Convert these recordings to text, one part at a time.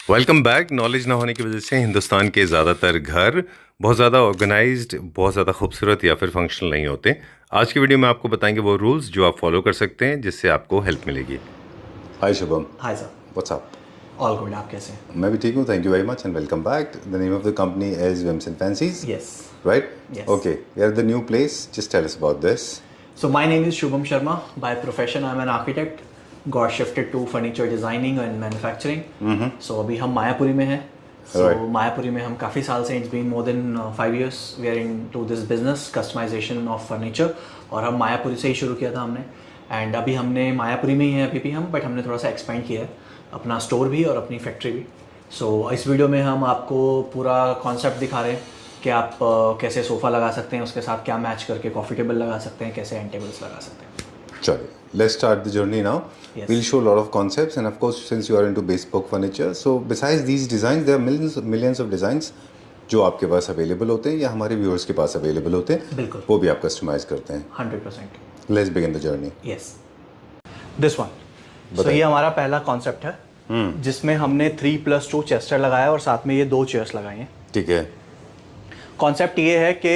Welcome back. Knowledge ना होने की वजह से हिंदुस्तान के ज़्यादातर घर बहुत ज़्यादा ऑर्गेनाइज्ड, बहुत ज़्यादा खूबसूरत या फिर फंक्शनल नहीं होते। आज की वीडियो में आपको बताएंगे वो रूल्स जो आप फॉलो कर सकते हैं जिससे आपको हेल्प मिलेगी। Hi Shubham, hi sir. What's up? All good, आप कैसे हैं? मैं भी ठीक हूँ, thank you very much and welcome back. The name of the company is whims and fancies, yes. Right? Yes. Okay, we are the new place, just tell us about this. So my name is Shubham Sharma. By profession, I'm an architect. Got shifted to furniture designing and manufacturing. So अभी हम मायापुरी में हैं. So Right. Mayapuri में हम काफ़ी साल से, it's been more than 5 years. We are into this business, customization of furniture. और हम मायापुरी से ही शुरू किया था हमने. And अभी हमने मायापुरी में ही हैं अभी भी हम, but हमने थोड़ा सा एक्सपेंड किया है अपना स्टोर भी और अपनी फैक्ट्री भी. So इस वीडियो में हम आपको पूरा कॉन्सेप्ट दिखा रहे हैं कि आप कैसे सोफ़ा लगा सकते हैं, उसके साथ क्या मैच करके कॉफ़ी टेबल लगा सकते हैं, कैसे एंड टेबल्स लगा सकते हैं. चलिए, let's start the journey now. Yes. We'll show a lot of concepts, and of course, since you are into bespoke furniture, so besides these designs, there are millions of designs जो आपके पास available होते हैं या हमारे viewers के पास available होते हैं. बिल्कुल. वो भी आप कस्टमाइज करते हैं. 100%. Let's begin the journey. Yes. This one. So ये हमारा पहला कॉन्सेप्ट है जिसमें हमने 3+2 चेस्टर लगाया और साथ में ये 2 चेयर्स लगाई हैं. ठीक है. कॉन्सेप्ट ये है कि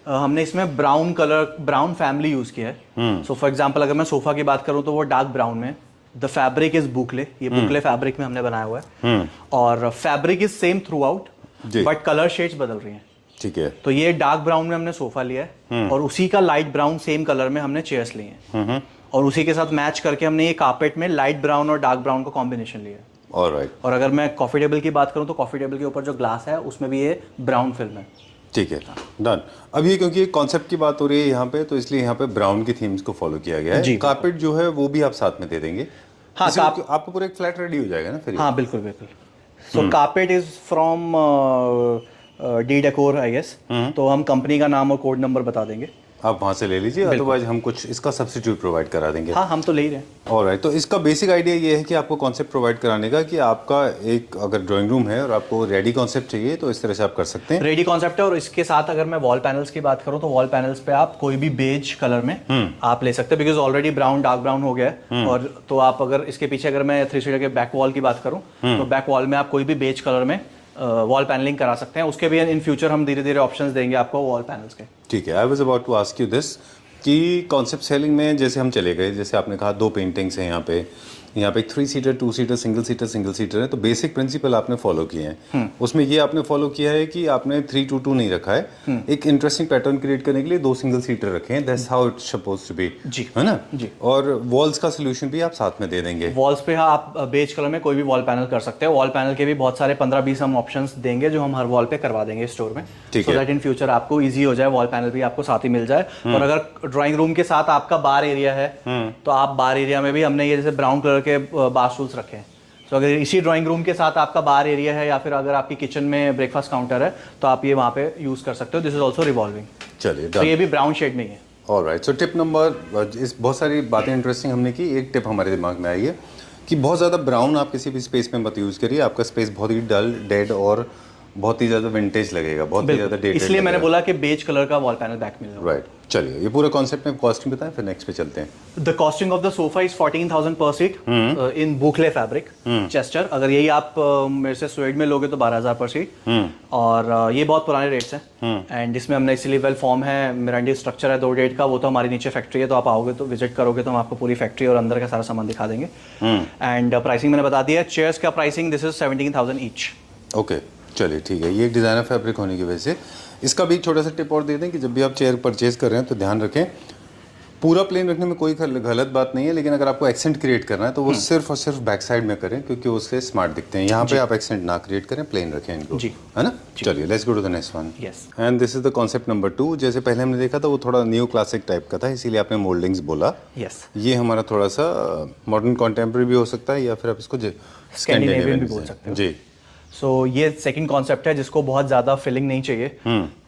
हमने इसमें ब्राउन फैमिली यूज़ किया है. सो फॉर एग्जांपल अगर मैं सोफ़ा की बात करूँ तो वो डार्क ब्राउन में. द फैब्रिक इज बुकले, ये बुकले फैब्रिक में हमने बनाया हुआ है. और fabric is same through out, but colour shades बदल रही हैं. ठीक है. तो ये डार्क ब्राउन में हमने सोफ़ा लिया है और उसी का लाइट ब्राउन सेम कलर में हमने चेयर्स लिए हैं. और उसी के साथ मैच करके हमने ये कारपेट में लाइट ब्राउन और डार्क ब्राउन का कॉम्बिनेशन लिया है. ऑलराइट. और अगर मैं कॉफ़ी टेबल की बात करूँ तो कॉफ़ी टेबल के ऊपर जो ग्लास है उसमें भी ये ब्राउन फिल्म है. ठीक है, डन. अब ये क्योंकि कॉन्सेप्ट की बात हो रही है यहाँ पे, तो इसलिए यहाँ पे ब्राउन की थीम्स को फॉलो किया गया है. कारपेट जो है वो भी आप साथ में दे देंगे. हाँ, आपको पूरा एक फ्लैट रेडी हो जाएगा ना फिर. हाँ बिल्कुल बिल्कुल. So carpet is from the decor I guess. तो हम कंपनी का नाम और कोड नंबर बता देंगे, आप वहाँ से ले लीजिए, अदरवाइज हम कुछ इसका सब्स्टिट्यूट प्रोवाइड करा देंगे. हाँ हम तो ले ही रहे हैं. ऑलराइट. तो इसका बेसिक आइडिया ये है कि आपको कॉन्सेप्ट प्रोवाइड कराने का कि आपका एक अगर ड्राइंग रूम है और आपको रेडी कॉन्सेप्ट चाहिए तो इस तरह से आप कर सकते हैं. रेडी कॉन्सेप्ट है. और इसके साथ अगर मैं वॉल पैनल्स की बात करूँ तो वॉल पैनल्स पे आप कोई भी बेज कलर में आप ले सकते हैं, because already brown dark brown हो गया है. और तो आप अगर इसके पीछे अगर मैं 3 सीटर के बैक वॉल की बात करूँ तो बैक वॉल में आप कोई भी बेज कलर में वॉल पैनलिंग करा सकते हैं. उसके भी इन फ्यूचर हम धीरे धीरे ऑप्शंस देंगे आपको वॉल पैनल्स के. ठीक है. I was about to ask you this कि कॉन्सेप्ट सेलिंग में जैसे हम चले गए, जैसे आपने कहा 2 पेंटिंग्स हैं यहाँ पे 3 सीटर 2 सीटर सिंगल सीटर है, तो बेसिक प्रिंसिपल आपने फॉलो किए हैं. उसमें ये आपने फॉलो किया है कि आपने 3-2-2 नहीं रखा है. एक इंटरेस्टिंग पैटर्न क्रिएट करने के लिए 2 सिंगल सीटर रखे हैं. That's how it's supposed to be, है ना जी. और वॉल्स का सोल्यूशन भी आप साथ में दे देंगे. वॉल्स पे हाँ आप बेज कलर में कोई भी वॉल पैनल कर सकते हैं. वॉल पैनल के भी बहुत सारे 15-20 हम ऑप्शंस देंगे जो हम हर वॉल पे करवा देंगे स्टोर में, सो दैट इन फ्यूचर आपको ईजी हो जाए, वॉल पैनल भी आपको साथ ही मिल जाए. और अगर ड्राइंग रूम के साथ आपका बार एरिया है तो आप बार एरिया में भी हमने ये जैसे ब्राउन कलर के बार स्टूल्स रखे हैं. तो अगर इसी ड्राइंग रूम के साथ आपका बार एरिया है या फिर अगर आपकी किचन में ब्रेकफास्ट काउंटर है तो आप ये वहाँ पे यूज कर सकते हो. This is also revolving. चलिए, तो ये भी ब्राउन शेड में ही है. ऑलराइट. सो टिप नंबर, इस बहुत सारी बातें इंटरेस्टिंग हमने की. एक टिप हमारे दिमाग में आई है कि बहुत ज़्यादा ब्राउन आप किसी भी स्पेस में मत यूज़ करिए. आपका स्पेस बहुत ही डल, डेड और बहुत ही ज़्यादा विंटेज लगेगा, बहुत ही ज़्यादा डेटेड. इसलिए मैंने बोला कि बेज कलर का वॉल पैनल बैक मिल रहा है. राइट. चलिए, ये पूरा कॉन्सेप्ट में कॉस्टिंग बताएं, फिर नेक्स्ट पे चलते हैं. The costing of the sofa is 14,000 पर सीट इन बुकले फैब्रिक चेस्टर. अगर यही आप मेरे से स्वेड में लोगे तो 12,000 पर सीट. और ये बहुत पुराने रेट्स हैं एंड इसमें हमने इसीलिए वेल फॉर्म है, मिरांडी स्ट्रक्चर है 2 डेट का. वो तो हमारी नीचे फैक्ट्री है, तो आप आओगे तो विजिट करोगे तो हम आपको पूरी फैक्ट्री और अंदर का सारा सामान दिखा देंगे. एंड प्राइसिंग मैंने बता दिया है. चेयर्स का pricing this is 17,000 each. Okay, चलिए ठीक है. ये एक डिज़ाइनर फैब्रिक होने की वजह से इसका भी एक छोटा सा टिप और दे दें कि जब भी आप चेयर परचेज कर रहे हैं तो ध्यान रखें पूरा प्लेन रखने में कोई गलत बात नहीं है, लेकिन अगर आपको एक्सेंट क्रिएट करना है तो वो सिर्फ और सिर्फ बैक साइड में करें क्योंकि उससे स्मार्ट दिखते हैं. यहाँ पे आप एक्सेंट ना क्रिएट करें, प्लेन रखें इनको, है ना. चलिए, let's go to the next one. Yes. And this is the concept number 2. जैसे पहले हमने देखा था वो थोड़ा न्यू क्लासिक टाइप का था, इसीलिए आपने मोल्डिंग्स बोला. यस. ये हमारा थोड़ा सा मॉडर्न कॉन्टेम्प्रेरी भी हो सकता है या फिर आप इसको स्कैंडिनेवियन भी बोल सकते हो जी. सो ये सेकंड कॉन्सेप्ट है जिसको बहुत ज़्यादा फिलिंग नहीं चाहिए.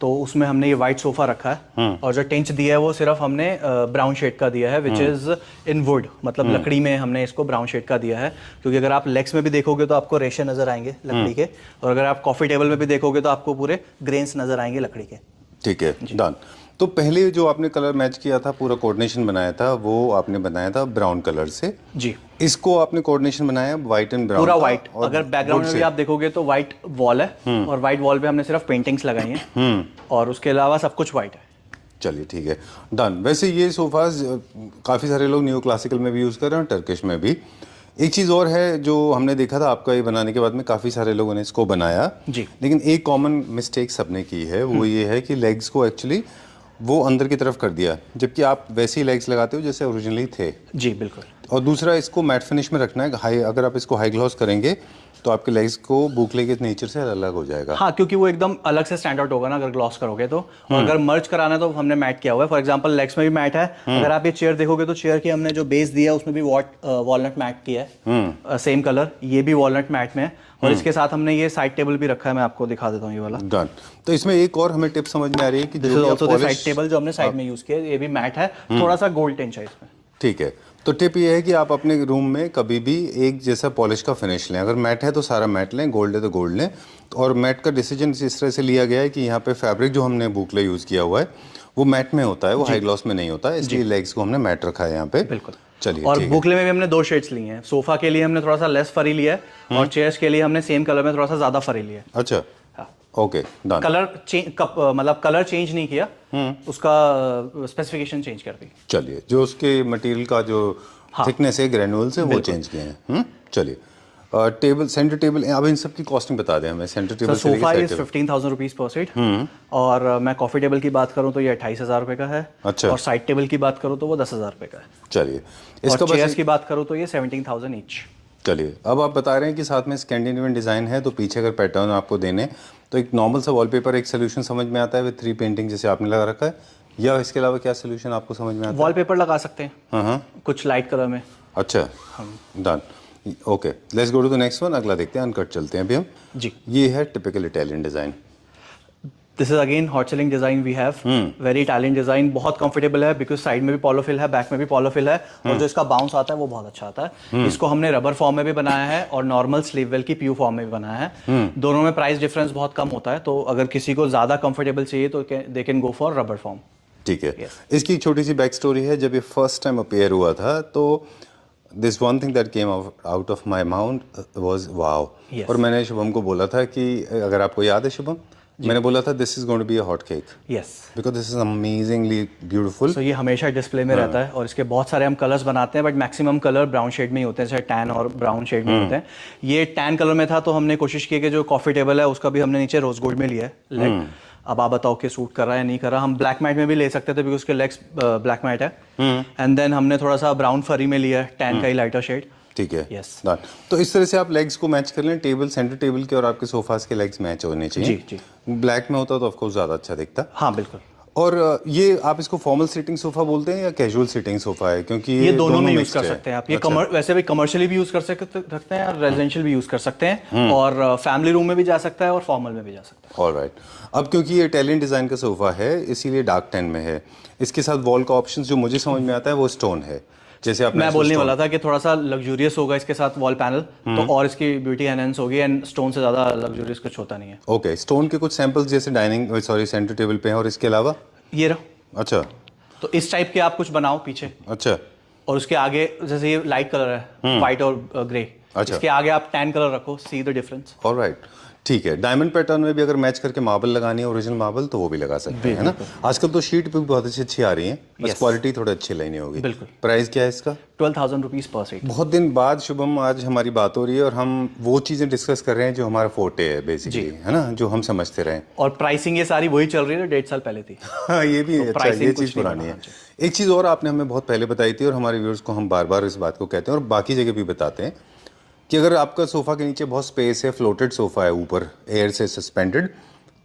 तो उसमें हमने ये वाइट सोफा रखा है और जो टेंच दिया है वो सिर्फ हमने ब्राउन शेड का दिया है, विच इज़ इन वुड, मतलब लकड़ी में हमने इसको ब्राउन शेड का दिया है. क्योंकि अगर आप लेग्स में भी देखोगे तो आपको रेशे नज़र आएंगे लकड़ी के, और अगर आप कॉफ़ी टेबल में भी देखोगे तो आपको पूरे ग्रेन्स नज़र आएंगे लकड़ी के. ठीक है, डन. तो पहले जो आपने कलर मैच किया था, पूरा कोऑर्डिनेशन बनाया था, वो आपने बनाया था ब्राउन कलर से। जी, इसको आपने कोऑर्डिनेशन बनाया व्हाइट एंड ब्राउन पूरा का, व्हाइट। और अगर बैकग्राउंड में भी आप देखोगे तो व्हाइट वॉल है और व्हाइट वॉल पे हमने सिर्फ पेंटिंग्स लगाई हैं और उसके अलावा सब कुछ व्हाइट है। चलिए ठीक है, डन। वैसे ये सोफाज काफ़ी सारे लोग न्यू क्लासिकल में भी यूज़ कर रहे हैं और टर्किश में भी। एक चीज़ और है जो हमने देखा था आपका ये बनाने के बाद में, काफ़ी सारे लोगों ने इसको बनाया जी, लेकिन एक कॉमन मिस्टेक सबने की है, वो ये है कि लेग्स को एक्चुअली वो अंदर की तरफ कर दिया, जबकि आप वैसे ही लेग्स लगाते हो जैसे ओरिजिनली थे। जी बिल्कुल। और दूसरा, इसको मैट फिनिश में रखना है हाई। अगर आप इसको हाई ग्लॉस करेंगे तो आपके लेग्स को बुकले के नेचर से अलग हो जाएगा। हाँ, क्योंकि वो एकदम अलग से स्टैंड आउट होगा ना अगर ग्लॉस करोगे तो। और अगर मर्ज कराना है तो हमने मैट किया हुआ है। फॉर एग्जांपल लेग्स में भी मैट है। अगर आप ये चेयर देखोगे तो चेयर की हमने जो बेस दिया है उसमें भी वॉलनट मैट किया है, सेम कलर। ये भी वॉलनट मैट में है और इसके साथ हमने ये साइड टेबल भी रखा है, मैं आपको दिखा देता हूँ ये वाला। डन। तो इसमें एक और हमें टिप समझ में आ रही है कि this is also the side table जो हमने साइड में यूज किया है, ये भी मैट है, थोड़ा सा गोल्ड टिंच है इसमें। ठीक है, तो टिप ये है कि आप अपने रूम में कभी भी एक जैसा पॉलिश का फिनिश लें। अगर मैट है तो सारा मैट लें, गोल्ड है तो गोल्ड लें। और मैट का डिसीजन इस तरह से लिया गया है कि यहाँ पे फैब्रिक जो हमने बुकले यूज़ किया हुआ है वो मैट में होता है, वो हाई ग्लॉस में नहीं होता है, इसलिए लेग्स को हमने मैट रखा है यहाँ पे। बिल्कुल। चलिए, और बुकले में भी हमने 2 शेड्स लिए हैं। सोफा के लिए हमने थोड़ा सा लेस फरी लिया है और चेयर्स के लिए हमने सेम कलर में थोड़ा सा ज्यादा फरी लिया है। अच्छा, हाँ। Okay, done. कलर मतलब कलर चेंज नहीं किया, उसका स्पेसिफिकेशन चेंज कर दी। चलिए, जो उसके मटेरियल का जो थिकनेस है, ग्रेनुअल्स है, वो चेंज किए हैं। चलिए, टेबल, सेंटर टेबल, अब इन सब की कॉस्टिंग बता दें हमें। सेंटर टेबल से सोफा लेके इज 15,000 रुपीज पर सीट और मैं कॉफी टेबल की बात करूं तो ये 28,000 रुपए का है। अच्छा। और साइड टेबल की बात करूं तो वो 10,000 रुपए का है। चलिए, इसका चेयर्स की बात करूं तो ये 17,000 ईच। चलिए, अब आप बता रहे हैं कि साथ में स्कैंडिनेवियन डिज़ाइन है, तो पीछे अगर पैटर्न आपको देने तो एक नॉर्मल सा वॉलपेपर एक सोल्यूशन समझ में आता है विद 3 पेंटिंग जैसे आपने लगा रखा है, या इसके अलावा क्या सोल्यूशन आपको समझ में आता है? वॉलपेपर लगा सकते हैं, हाँ, कुछ लाइट कलर में। अच्छा, done. Okay, let's go to the next one. अगला देखते हैं, अनकट चलते हैं अभी हम। जी, ये है typical Italian design. This is again hot selling design we have, very Italian design. बहुत कंफर्टेबल है बिकॉज साइड में भी पॉलोफिल है, बैक में भी पॉलोफिल है और जो इसका बाउंस आता है वो बहुत अच्छा आता है। इसको हमने रबर फॉर्म में भी बनाया है और नॉर्मल स्लीव वेल की प्यू फॉर्म में भी बनाया है। दोनों में प्राइस डिफरेंस बहुत कम होता है, तो अगर किसी को ज्यादा कंफर्टेबल चाहिए तो they can go for rubber form. ठीक है, इसकी एक छोटी सी बैक स्टोरी है। जब ये फर्स्ट टाइम अपेयर हुआ था तो this one thing that came out of my mouth was wow. और मैंने शुभम को बोला था कि अगर आपको याद है शुभम, मैंने बोला था this is going to be a hot cake. Yes, because this is amazingly beautiful. तो ये हमेशा डिस्प्ले में रहता है और इसके बहुत सारे हम कलर्स बनाते हैं, but maximum colour brown shade में ही होते हैं, चाहे टैन और ब्राउन शेड में होते हैं। ये टैन कलर में था तो हमने कोशिश की कि जो कॉफी टेबल है उसका भी हमने नीचे रोज गोल्ड में लिया है लेग। अब आप बताओ कि सूट कर रहा है या नहीं कर रहा। हम ब्लैक मैट में भी ले सकते थे बिकॉज उसके लेग्स ब्लैक मैट है। एंड देन हमने थोड़ा सा ब्राउन फरी में लिया है, टैन का ही लाइटर शेड। ठीक है, Yes. डन। तो इस तरह से आप लेग्स को मैच कर लें। टेबल, सेंटर टेबल के और आपके सोफास के लेग्स मैच होने चाहिए। जी। ब्लैक में होता तो ऑफकोर्स ज़्यादा अच्छा दिखता। हाँ बिल्कुल। और ये आप इसको फॉर्मल सीटिंग सोफा बोलते हैं या कैजुअल सीटिंग सोफा है? क्योंकि ये दोनों में यूज mixed कर है। सकते हैं आप। ये अच्छा। वैसे भी कमर्शियली भी यूज कर सकते हैं और रेजिडेंशियल भी यूज कर सकते हैं और फैमिली रूम में भी जा सकता है और फॉर्मल में भी जा सकता है। ऑलराइट। अब क्योंकि ये इटालियन डिज़ाइन का सोफ़ा है इसीलिए डार्क टैन में है। इसके साथ वॉल का ऑप्शन जो मुझे समझ में आता है वो स्टोन है। जैसे आप मैं बोलने वाला था कि थोड़ा सा लग्जूरियस होगा इसके साथ वॉल पैनल, तो और इसकी ब्यूटी एनहेंस होगी एंड स्टोन से ज़्यादा लग्जूरियस कुछ होता नहीं है। ओके, स्टोन के कुछ सैंपल्स जैसे सेंटर टेबल पे हैं और इसके अलावा ये रहा। अच्छा, तो इस टाइप के आप कुछ बनाओ पीछे अच्छा, और उसके आगे जैसे ये लाइट कलर है व्हाइट और ग्रे, अच्छा। इसके आगे आप टैन कलर रखो, सी द डिफरेंस। ऑलराइट, ठीक है। डायमंड पैटर्न में भी अगर मैच करके मार्बल लगानी है, ओरिजिनल मार्बल, तो वो भी लगा सकते हैं, है ना। आजकल तो शीट भी बहुत अच्छी आ रही है, बस क्वालिटी थोड़ी अच्छी लेनी होगी। बिल्कुल। प्राइस क्या है इसका? 12,000 रुपीज पर सीट। बहुत दिन बाद शुभम आज हमारी बात हो रही है और हम वो चीज़ें डिस्कस कर रहे हैं जो हमारा फोटे है बेसिकली, है ना, जो हम समझते रहे। और प्राइसिंग ये सारी वही चल रही है 1.5 साल पहले थी। हाँ, ये भी अच्छा, pricing ये कुछ चीज़ नहीं पुरानी है। बढ़ा। एक चीज़ और आपने हमें बहुत पहले बताई थी और हमारे व्यूअर्स को हम बार बार इस बात को कहते हैं और बाकी जगह भी बताते हैं कि अगर आपका सोफ़ा के नीचे बहुत स्पेस है, फ्लोटेड सोफ़ा है ऊपर एयर से सस्पेंडेड,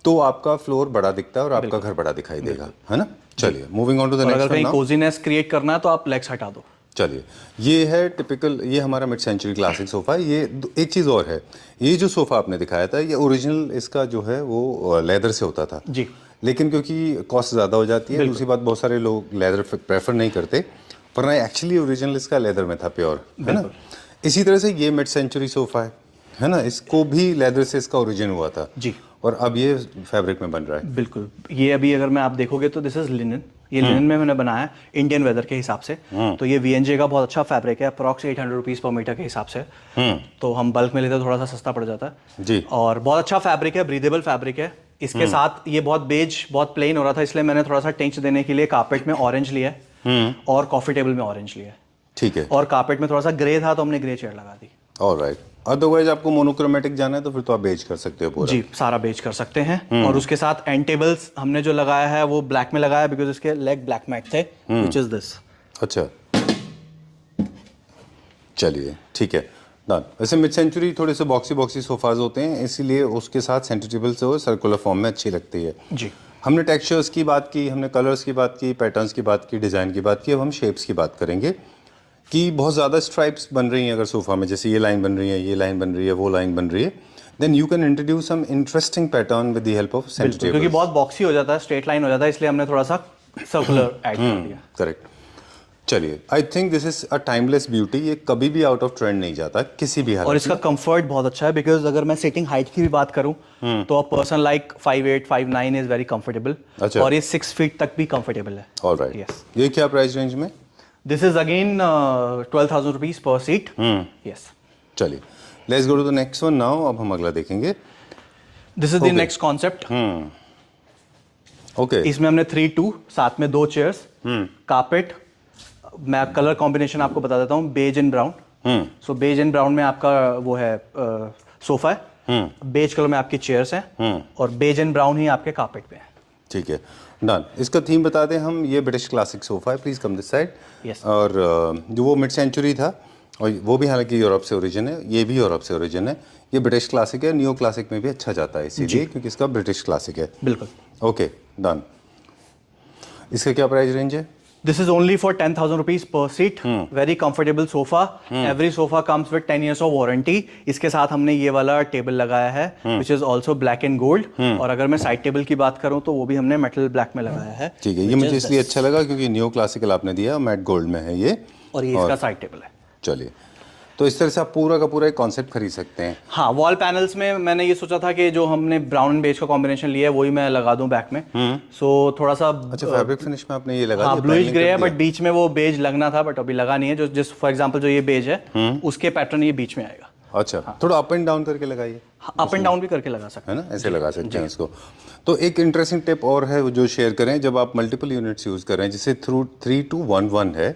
तो आपका फ्लोर बड़ा दिखता है और आपका घर बड़ा दिखाई देगा, है ना। चलिए, मूविंग ऑन टू द और अगर नेक्स्ट कहीं वन। कोजीनेस क्रिएट करना है तो आप लेग्स हटा दो। चलिए, ये है टिपिकल, ये हमारा मिड सेंचुरी क्लासिक सोफ़ा है। ये एक चीज़ और है, ये जो सोफ़ा आपने दिखाया था ये ओरिजिनल इसका जो है वो लेदर से होता था जी, लेकिन क्योंकि कॉस्ट ज़्यादा हो जाती है, दूसरी बात बहुत सारे लोग लेदर प्रेफर नहीं करते, पर ना एक्चुअली ओरिजिनल इसका लेदर में था, प्योर, है ना। इसी तरह से ये मिड सेंचुरी सोफ़ा है ना, इसको भी लेदर से इसका ओरिजिन हुआ था जी। और अब ये फैब्रिक में बन रहा है। बिल्कुल, ये अभी अगर मैं आप देखोगे तो दिस इज लिनन, ये लिनन में मैंने बनाया इंडियन वेदर के हिसाब से। तो ये VNJ का बहुत अच्छा फैब्रिक है, अप्रॉक्स 800 रुपीज़ पर मीटर के हिसाब से। तो हम बल्क में लेते तो थोड़ा सा सस्ता पड़ जाता है जी। और बहुत अच्छा फैब्रिक है, ब्रीदेबल फैब्रिक है। इसके साथ ये बहुत बेज, बहुत प्लेन हो रहा था, इसलिए मैंने थोड़ा सा टेंच देने के लिए कारपेट में ऑरेंज लिया है और कॉफी टेबल में ऑरेंज लिया है। ठीक है। और कारपेट में थोड़ा सा ग्रे था तो हमने ग्रे चेयर लगा दी। ऑलराइट, अदरवाइज आपको मोनोक्रोमेटिक जाना है तो फिर तो आप बेच कर सकते हो पूरा। जी, सारा बेच कर सकते हैं। और उसके साथ एंड टेबल्स हमने जो लगाया है वो ब्लैक में लगाया बिकॉज इसके लेग ब्लैक मैट थे, व्हिच इज दिस। अच्छा, चलिए ठीक है, डन। वैसे मिड सेंचुरी थोड़े से बॉक्सी सोफाज होते हैं, इसीलिए उसके साथ सेंटर टेबल्स और सर्कुलर फॉर्म में अच्छी लगती है। जी, हमने टेक्सचर्स की बात की, हमने कलर्स की बात की, पैटर्न्स की बात की, डिज़ाइन की बात की। अब हम शेप्स की बात करेंगे कि बहुत ज़्यादा स्ट्राइप्स बन रही हैं अगर सोफ़ा में, जैसे ये लाइन बन रही है, ये लाइन बन रही है, वो लाइन बन रही है, then you can introduce some interesting pattern with the help of centre table. क्योंकि बहुत बॉक्सी हो जाता है, स्ट्रेट लाइन हो जाता है, इसलिए हमने थोड़ा सा सर्कुलर ऐड कर दिया। करेक्ट। चलिए, I think this is a timeless beauty, ये कभी भी आउट ऑफ ट्रेंड नहीं जाता किसी भी हालत और इसका कंफर्ट बहुत अच्छा है बिकॉज अगर मैं सिटिंग हाइट की भी बात करूं तो a person like 5'8", 5'9" is very comfortable. अच्छा। और ये 6 फीट तक भी कंफर्टेबल है। Alright, Yes. ये क्या प्राइस रेंज में? This is again 12,000 rupees per seat. Yes, चलिए, let's go to the next one now. अब हम अगला देखेंगे। This is the next concept. Okay, इसमें हमने 3-2 साथ में 2 चेयर्स, कारपेट। मैं कलर कॉम्बिनेशन आपको बता देता हूँ, beige and brown. So beige and brown में आपका वो है सोफा है, बेज कलर में आपकी चेयर्स हैं और बेज एंड ब्राउन ही आपके कारपेट पे है। ठीक है, डन। इसका थीम बता दें हम, ये ब्रिटिश क्लासिक सोफा है, please come this side. Yes. और जो वो मिड सेंचुरी था, और वो भी हालांकि यूरोप से ओरिजिन है, ये भी यूरोप से ओरिजिन है। ये ब्रिटिश क्लासिक है, न्यू क्लासिक में भी अच्छा जाता है इसीलिए, क्योंकि इसका ब्रिटिश क्लासिक है। बिल्कुल। Okay, done. इसका क्या प्राइस रेंज है? This is only for 10,000 rupees per seat. Very comfortable sofa. Every sofa comes with 10 years of warranty. इसके साथ हमने ये वाला टेबल लगाया है, which is also black and gold. और अगर मैं साइड टेबल की बात करूं तो वो भी हमने मेटल ब्लैक में लगाया है। ठीक है, ये मुझे इसलिए अच्छा लगा क्योंकि न्यू क्लासिकल आपने दिया, मैट गोल्ड में है ये, और ये इसका साइड टेबल है। चलिए, तो इस तरह से आप पूरा का पूरा एक कॉन्सेप्ट खरीद सकते हैं। हाँ, वॉल पैनल्स में मैंने ये सोचा था कि जो हमने ब्राउन एंड बेज का कॉम्बिनेशन लिया है वही मैं लगा दूं बैक में। सो थोड़ा सा अच्छा, फैब्रिक फिनिश में आपने ये लगा हाँ, दिया, ब्लूइश पैनलिंग ग्रे कर है, दिया। बट बीच में वो बेज लगना था, बट अभी लगा नहीं है। जो जिस फॉर एग्जांपल जो ये बेज है उसके पैटर्न ये बीच में आएगा। अच्छा, थोड़ा अप एंड डाउन करके लगाइए, अप एंड डाउन भी करके लगा सकते है ना, ऐसे लगा सकते हैं इसको। तो एक इंटरेस्टिंग टिप और है वो जो शेयर करें, जब आप मल्टीपल यूनिट्स यूज कर रहे हैं, जैसे 3-2-1-1 है,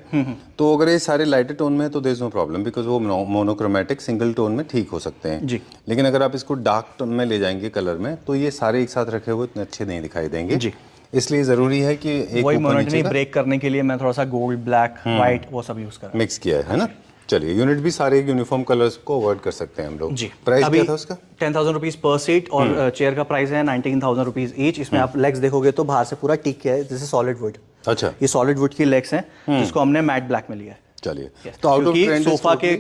तो अगर ये सारे लाइटर टोन में है तो there is no problem, because वो मोनोक्रोमेटिक सिंगल टोन में ठीक हो सकते हैं जी। लेकिन अगर आप इसको डार्क टोन में ले जाएंगे कलर में, तो ये सारे एक साथ रखे हुए इतने अच्छे नहीं दिखाई देंगे जी। इसलिए ज़रूरी है कि एक वही ऊपर मोनोटनी नीचे का ब्रेक करने के लिए मैं थोड़ा सा गोल्ड, ब्लैक, व्हाइट वो सब यूज कर रहा हूं। मिक्स किया है ना। चलिए, यूनिट भी सारे यूनिफॉर्म कलर्स को अवॉइड कर सकते हैं हम लोग। जी। प्राइस अभी क्या था उसका? 10,000 रुपीज पर सीट और चेयर का प्राइस है 19,000 रुपीज ईच। इसमें आप लेग्स देखोगे तो बाहर से पूरा टिक किया है, दिस इज सॉलिड वुड। अच्छा, ये सॉलिड वुड की लेग्स हैं जिसको हमने मैट ब्लैक में लिया है। चलिए, तो आउट ऑफ क्योंकि ट्रेंड सोफा के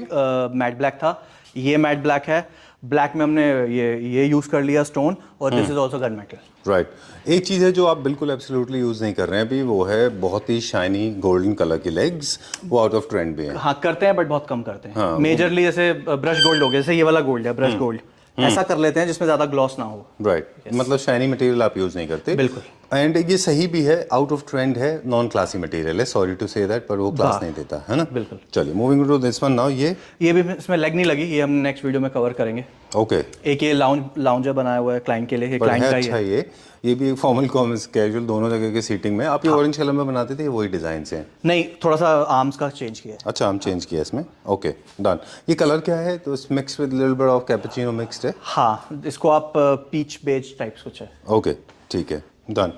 मैट ब्लैक था, ये मैट ब्लैक है, ब्लैक में हमने ये यूज कर लिया स्टोन, और this is also gun metal. Right. एक चीज़ है जो आप बिल्कुल एब्सोल्युटली यूज़ नहीं कर रहे हैं अभी, वो है बहुत ही शाइनी गोल्डन कलर की लेग्स, वो आउट ऑफ ट्रेंड भी है। हाँ, करते हैं बट बहुत कम करते हैं। हाँ, मेजरली जैसे ब्रश गोल्ड हो गया, जैसे ये वाला गोल्ड है ब्रश गोल्ड, ऐसा कर लेते हैं जिसमें ज्यादा ग्लॉस ना हो। राइट, मतलब शाइनी मटेरियल आप यूज़ नहीं करते। बिल्कुल। एंड ये सही भी है, आउट ऑफ ट्रेंड है, नॉन क्लासी मटेरियल है, सॉरी टू से दैट, पर वो क्लास नहीं देता है ना। बिल्कुल। चलिए, moving to this one now. ये भी इसमें लेग नहीं लगी, ये हम नेक्स्ट वीडियो में कवर करेंगे। ओके, एक ये लाउंजर बनाया हुआ है क्लाइंट के लिए, ये पर क्लाइंट है का ही अच्छा है। ये भी एक फॉर्मल कॉमर्स कैजुअल दोनों जगह के सीटिंग में। आप ये ऑरेंज कलर में बनाते थे, वही डिजाइन से हैं? नहीं, थोड़ा सा आर्म्स का चेंज किया है। अच्छा, हम चेंज किया इसमें। Okay, done. ये कलर क्या है? तो mix with little bit of cappuccino mixed है। हाँ, इसको आप पीच बेज टाइप्स कुछ है। ओके, ठीक है, डन।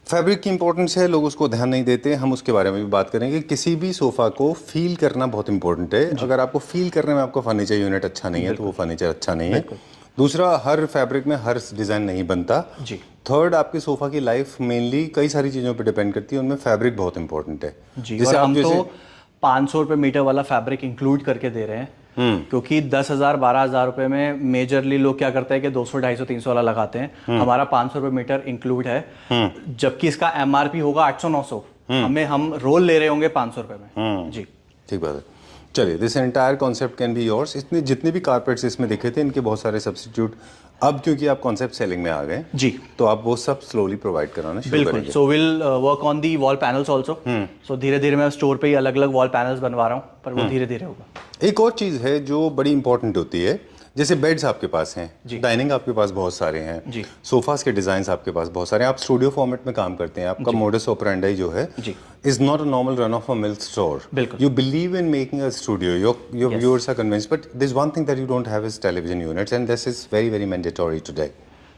फैब्रिक की इंपॉर्टेंस है, लोग उसको ध्यान नहीं देते, हम उसके बारे में भी बात करेंगे। किसी भी सोफा को फील करना बहुत इंपॉर्टेंट है। अगर आपको फील करने में आपका फर्नीचर यूनिट अच्छा नहीं है तो वो फर्नीचर अच्छा नहीं है। दूसरा, हर फैब्रिक में हर डिज़ाइन नहीं बनता। जी। थर्ड, आपके सोफा की लाइफ मेनली कई सारी चीज़ों पे डिपेंड करती है, उनमें फैब्रिक बहुत इंपॉर्टेंट है। जी, जैसे और आप हम जैसे तो 500 रुपये मीटर वाला फैब्रिक इंक्लूड करके दे रहे हैं, क्योंकि 10,000 12,000 रुपये में मेजरली लोग क्या करते हैं कि 200 250 300 वाला लगाते हैं। हमारा 500 रुपये मीटर इंक्लूड है, जबकि इसका MRP होगा 800 900, हम रोल ले रहे होंगे 500 रुपये में। जी, ठीक बात है। चलिए, this entire concept can be yours. इतने जितने भी कारपेट्स इसमें दिखे थे इनके बहुत सारे सब्स्टिट्यूट अब क्योंकि आप कॉन्सेप्ट सेलिंग में आ गए जी, तो आप वो सब स्लोली प्रोवाइड कराना शुरू बिल्कुल। करेंगे। So will work on the wall panels also. So धीरे धीरे मैं स्टोर पे ही अलग अलग वॉल पैनल्स बनवा रहा हूँ, पर वो धीरे धीरे होगा। एक और चीज़ है जो बड़ी इंपॉर्टेंट होती है, जैसे बेड्स आपके पास हैं, डाइनिंग आपके पास बहुत सारे हैं जी, सोफास के डिजाइन आपके पास बहुत सारे हैं, आप स्टूडियो फॉर्मेट में काम करते हैं, आपका मोडस ऑपरेंडी जो है जी, is not a normal run of a mill store. बिल्कुल। You believe in making a studio, your viewers are convinced, but this one thing that you don't have is television units and this is very very mandatory today.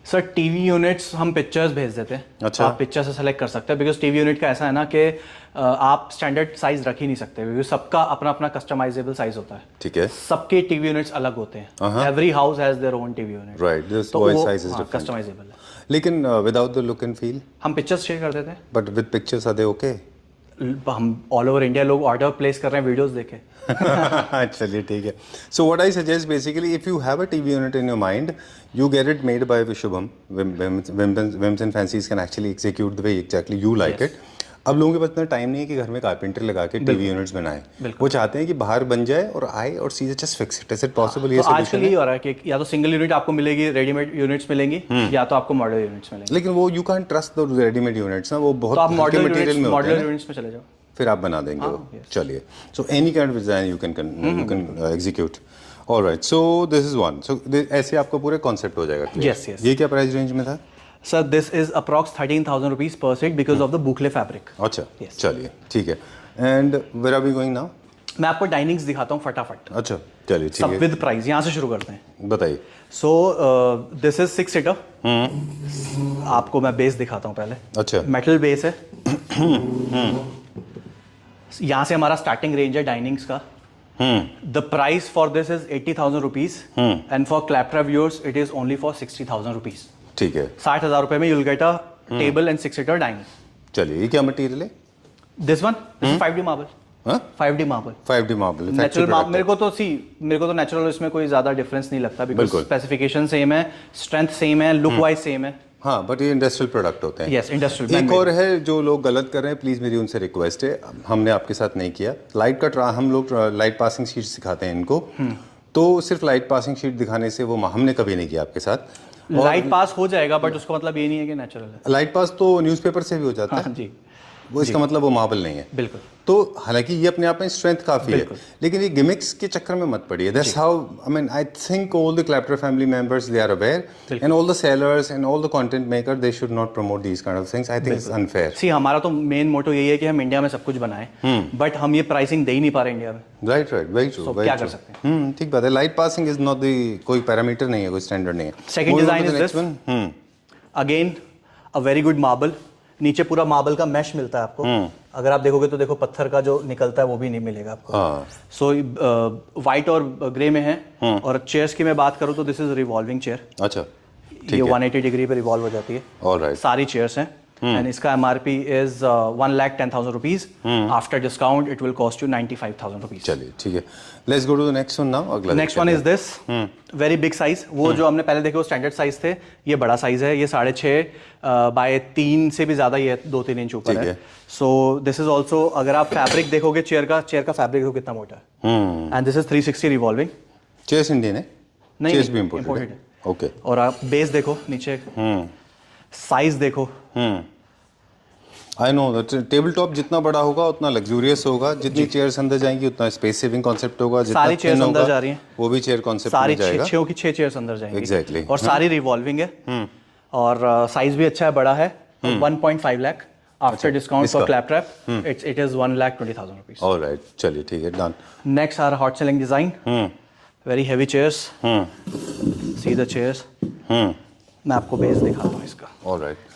Sir TV units हम pictures भेज देते हैं। अच्छा। आप picture से select कर सकते हैं, बिकॉज टीवी यूनिट का ऐसा है ना कि आप स्टैंडर्ड साइज रख ही नहीं सकते, क्योंकि सबका अपना अपना कस्टमाइजेबल साइज होता है। ठीक है, सबके टीवी यूनिट्स अलग होते हैं। Every house has their own TV unit, right, this तो वॉइस वो साइज इज डिफरेंट, कस्टमाइजेबल है। लेकिन without the look and feel हम पिक्चर्स शेयर कर देते हैं, but with pictures are they okay? हम ऑल ओवर इंडिया लोग ऑर्डर प्लेस कर रहे हैं वीडियोस देखे। चलिए ठीक है। So what I suggest basically, if you have a TV unit in your mind, you get it made by Vishubham. Whims and Fancies can actually execute the way exactly you like it. अब लोगों के पास इतना time नहीं है कि घर में carpenter लगा के टीवी यूनिट्स बनाएं। वो चाहते हैं कि बाहर बन जाए और आए और सीधे just fix it. Is it possible? ये तो आजकल यही हो रहा है कि या तो सिंगल यूनिट आपको मिलेगी, रेडीमेड यूनिट्स मिलेंगी, या तो आपको मॉडल यूनिट्स मिलेंगे। लेकिन वो you can trust the readymade units ना, वो बहुत तो आप हल्के मटेरियल में होते हैं, यूनिट्स में चले जाओ, फिर आप बना देंगे वो। चलिए, so any kind of design you can execute. Alright, so this is one. So ऐसे आपका पूरा कॉन्सेप्ट हो जाएगा। Yes yes. ये क्या प्राइस रेंज में था? Sir this is approx 13,000 rupees per set because of the boucle fabric. अच्छा, चलिए ठीक है। And where are we going now? मैं आपको डाइनिंग्स दिखाता हूँ फटाफट। अच्छा चलिए ठीक सब है, विद प्राइस। यहाँ से शुरू करते हैं। बताइए। सो दिस इज 6 सीटर। आपको मैं बेस दिखाता हूँ पहले। अच्छा, मेटल बेस है। यहाँ से हमारा स्टार्टिंग रेंज है डाइनिंग्स का। The price for this is 80,000 rupees and for Claptrap viewers it is only for 60,000 rupees. ठीक है, 60,000 रुपए में you'll get a table and 6 seater dining. चलिए, ये क्या मटेरियल है? This one 5D marble. 5D marble, 5D marble, natural marble. मेरे को तो नेचुरल इसमें कोई ज्यादा डिफरेंस नहीं लगता, बिकॉज स्पेसिफिकेशन सेम है, स्ट्रेंथ सेम है, लुक वाइज सेम है। हाँ, बट ये इंडस्ट्रियल प्रोडक्ट होते हैं। Yes, industrial. एक और है जो लोग गलत कर रहे हैं, प्लीज मेरी उनसे रिक्वेस्ट है, हमने आपके साथ नहीं किया। लाइट का हम लोग लाइट पासिंग शीट सिखाते हैं इनको, तो सिर्फ लाइट पासिंग शीट दिखाने से वो हमने कभी नहीं किया आपके साथ। लाइट पास हो जाएगा, बट उसका मतलब ये नहीं है कि नेचुरल है। लाइट पास तो न्यूज़पेपर से भी हो जाता है जी, वो, इसका मतलब वो मार्बल नहीं है। बिल्कुल। तो हालांकि ये अपने आप में स्ट्रेंथ काफी है, लेकिन ये गिमिक्स के चक्कर में मत पड़िए। That's how I mean I think all the Claptrap family members they are aware and all the sellers and all the content maker they should not promote these kind of things. I think it's unfair. See, हमारा तो main motto यही है कि हम India में सब कुछ बनाएं, बट हम ये प्राइसिंग दे ही नहीं पा रहे इंडिया में। Right, very true. क्या कर सकते हैं? ठीक बात है। Light passing is not the कोई पैरामीटर नहीं है, कोई स्टैंडर्ड नहीं है। Second design is this. Again a very good marble. नीचे पूरा मार्बल का मैश मिलता है आपको। अगर आप देखोगे तो देखो पत्थर का जो निकलता है वो भी नहीं मिलेगा आपको। सो वाइट और ग्रे में है। और चेयर्स की मैं बात करूँ तो दिस इज रिवॉल्विंग चेयर। अच्छा, ये 180 डिग्री पे रिवॉल्व हो जाती है। ऑलराइट, सारी चेयर्स हैं। एंड इसका MRP is 1,10,000 rupees. After discount it will cost you 95,000 rupees. चलिए ठीक है, let's go to the next one now. अगला next one is this very big size. वो जो हमने पहले देखे वो स्टैंडर्ड साइज थे, ये बड़ा साइज है। ये 6.5 बाय 3 से भी ज्यादा, ये 2-3 इंच ऊपर है। सो दिस इज ऑल्सो, अगर आप फैब्रिक देखोगे चेयर का फैब्रिक देखो कितना मोटा है। And this is 360 revolving. Chairs Indian है? नहीं, चेयर्स भी इंपोर्टेड है। ओके। और आप बेस देखो नीचे, साइज देखो। I know that table top जितना बड़ा होगा उतना लग्जूरियस होगा, जितनी चेयर्स अंदर जाएंगी उतना स्पेस सेविंग कॉन्सेप्ट होगा। सारी चेयर्स अंदर जा रही हैं, वो भी चेयर कॉन्सेप्ट सारी में जाएगा। 6 चेयर्स अंदर जाएंगी। एग्जैक्टली। और सारी रिवॉल्विंग है। और साइज भी अच्छा है, बड़ा है। 1.5 lakh after discount for Claptrap it is 1,20,000 rupees. Alright, चलिए ठीक है, done. Next are hot selling design. Very heavy chairs. See the chairs. मैं आपको बेस दिखाता हूँ इसका। ऑलराइट।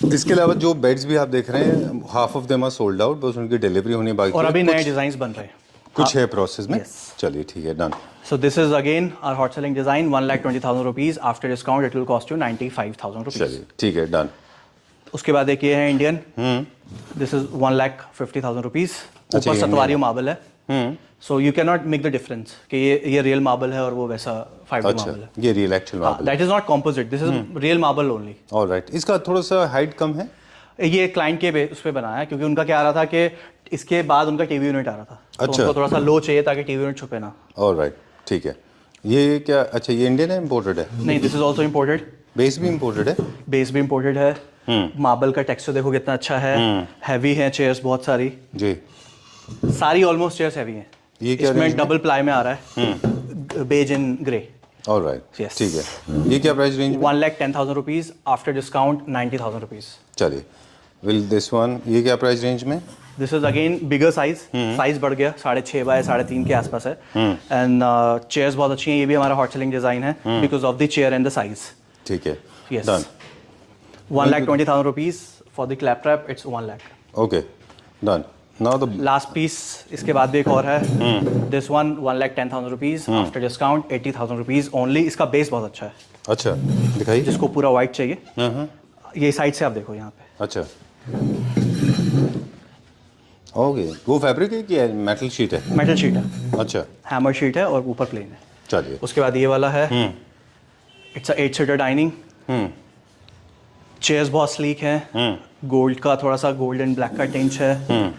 इसके अलावा जो बेड्स भी आप देख रहे हैं, half of them are sold out, बस उनकी डिलीवरी होने बाकी है। और अभी नए डिजाइन्स बन रहे हैं, कुछ है प्रोसेस में। चलिए ठीक है, done. So this is again our hot selling design, 1,20,000 rupees. After discount, it will cost you 95,000 rupees. चलिए ठीक है, डन। उसके बाद एक ये है इंडियन। This is 1,50,000 rupees. ऊपर सतवारी मार्बल है। So you cannot make the difference कि ये रियल मार्बल है और वो वैसा 5D मार्बल है। ये real actual marble. That is not composite. This is real marble only. Alright. इसका थोड़ा सा हाइट कम है। ये क्लाइंट के उस पर बनाया है, क्योंकि उनका क्या आ रहा था कि इसके बाद उनका टीवी यूनिट आ रहा था, तो अच्छा। उनको थोड़ा सा लो चाहिए ताकि टीवी यूनिट छुपे ना। ऑलराइट, ठीक है। ये क्या, अच्छा ये इंडियन है, इम्पोर्टेड है? नहीं, this is also imported. Base भी इम्पोर्टेड है? बेस भी इम्पोर्टेड है। मार्बल का टेक्सचर देखो कितना अच्छा है। हैवी है चेयर्स बहुत सारी जी। सारी ऑलमोस्ट चेयर्स हैवी हैं। ये क्या इसमें range में? डबल प्लाई में आ रहा है, beige in grey. Alright, Yes. ठीक है। ये क्या प्राइस रेंज में? 1,10,000 रुपीज, आफ्टर डिस्काउंट 90,000 रुपीज। चलिए, विल दिस वन, ये क्या प्राइस रेंज में? This is again bigger size, size बढ़ गया, 6.5 बाय 3.5 के आसपास है। एंड चेयर्स बहुत अच्छी हैं, ये भी हमारा हॉट सेलिंग डिजाइन है because of the chair and the size. ठीक है, yes. Done. 1,20,000 rupees for the clap trap, it's 1 lakh. Okay, done. Now the last piece, इसके बाद भी एक और है, this one 1,10,000 rupees, after discount 80,000 rupees only. इसका बेस बहुत अच्छा है। अच्छा, दिखाइए। जिसको पूरा व्हाइट चाहिए, ये साइड से आप देखो यहाँ पे। अच्छा, ओके। वो फैब्रिक है कि मेटल शीट है? मेटल शीट है, अच्छा, हैमर शीट है और ऊपर प्लेन है। चलिए। उसके बाद ये वाला है, it's a 8 seater dining. Chairs बहुत स्लीक हैं, गोल्ड का थोड़ा सा गोल्ड एंड ब्लैक का टिंच है।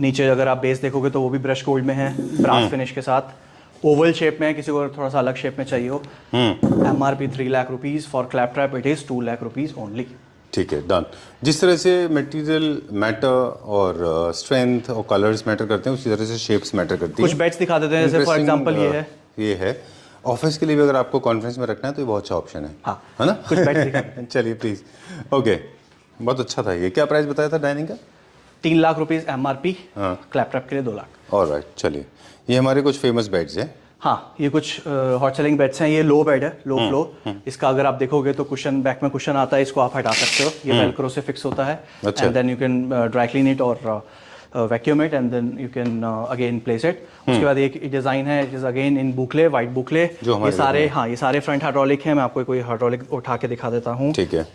नीचे अगर आप बेस देखोगे तो वो भी ब्रश गोल्ड में है, ब्रास फिनिश के साथ। ओवल शेप में है, किसी को थोड़ा सा अलग शेप में चाहिए हो। MRP 3 lakh rupees, for clap trap it is 2 lakh rupees only. ठीक है, डन। जिस तरह से मटेरियल मैटर और स्ट्रेंथ और कलर्स मैटर करते हैं, उसी तरह से शेप्स मैटर करती हैं। कुछ बेड्स दिखा देते हैं, जैसे फॉर एग्जांपल ये है। ऑफिस के लिए भी अगर आपको कॉन्फ्रेंस में रखना है तो ये बहुत अच्छा ऑप्शन है। हाँ, है ना? कुछ बेड्स दिखा देते हैं। चलिए प्लीज। ओके, बहुत अच्छा था। ये क्या प्राइस बताया था डाइनिंग का? 3 लाख रुपीज MRP, हाँ। क्लैप ट्रैप के लिए 2 लाख। ऑलराइट, चलिए। ये हमारे कुछ फेमस बेड्स हैं। हाँ, ये कुछ हॉट सेलिंग बेड्स हैं। ये लो बेड है, लो फ्लो। इसका अगर आप देखोगे तो कुशन, बैक में कुशन आता है, इसको आप हटा सकते हो। ये वेलक्रो से फिक्स होता है, अच्छा। And then you can dry clean it और vacuum it, and then you can again place it. उसके बाद एक डिजाइन है, it is again in boucle, white boucle. ये सारे, हाँ, ये सारे फ्रंट हाइड्रोलिक हैं। मैं आपको कोई हाइड्रोलिक उठा के दिखा देता हूँ। ठीक है।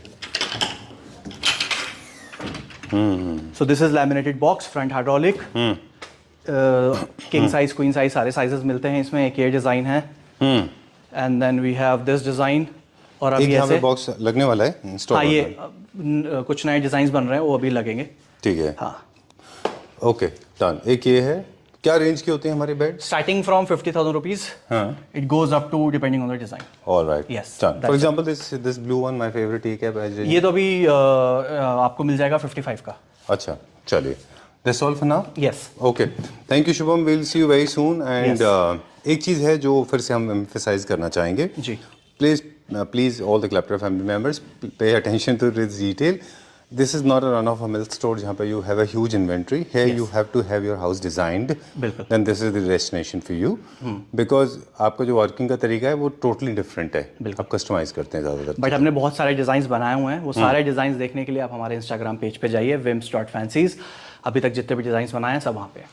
So this is laminated box, front hydraulic, king size, queen size, सारे साइजेस मिलते हैं इसमें। एक ये डिजाइन है, and then we have this design. और अभी यहाँ पे ऐसे बॉक्स लगने वाला है, इंस्टॉल। हाँ, ये कुछ नए डिजाइन बन रहे हैं, वो अभी लगेंगे। ठीक है, हाँ। Okay, done. एक ये है, क्या रेंज के होते हैं हमारे bed? Starting from 50,000 rupees, it goes up to depending on the design. Alright, Yes, done. that's for example this blue one, my favourite, ये क्या प्राइस रेंज? ये तो अभी आपको मिल जाएगा 55 का। अच्छा, चलिए। That's all for now. Yes. Okay, thank you Shubham, will see you very soon. And एक चीज़ है जो फिर से हम एम्फेसाइज करना चाहेंगे। जी। Please, all the Claptrap family members, pay attention to this detail. This is not a run-of-a-mill store जहाँ पे you have a huge inventory. Here you have to have your house designed. बिल्कुल। Then this is the destination for you. Because आपका जो working का तरीका है वो totally different है। आप कस्टमाइज करते हैं ज़्यादातर। बट हमने बहुत सारे डिजाइन बनाए हुए हैं, वो सारे डिजाइन देखने के लिए आप हमारे इंस्टाग्राम पेज पे जाइए, wims.fancies। अभी तक जितने भी डिजाइन बनाए हैं सब वहाँ पे।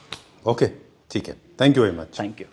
ओके, ठीक है। Thank you very much. Thank you.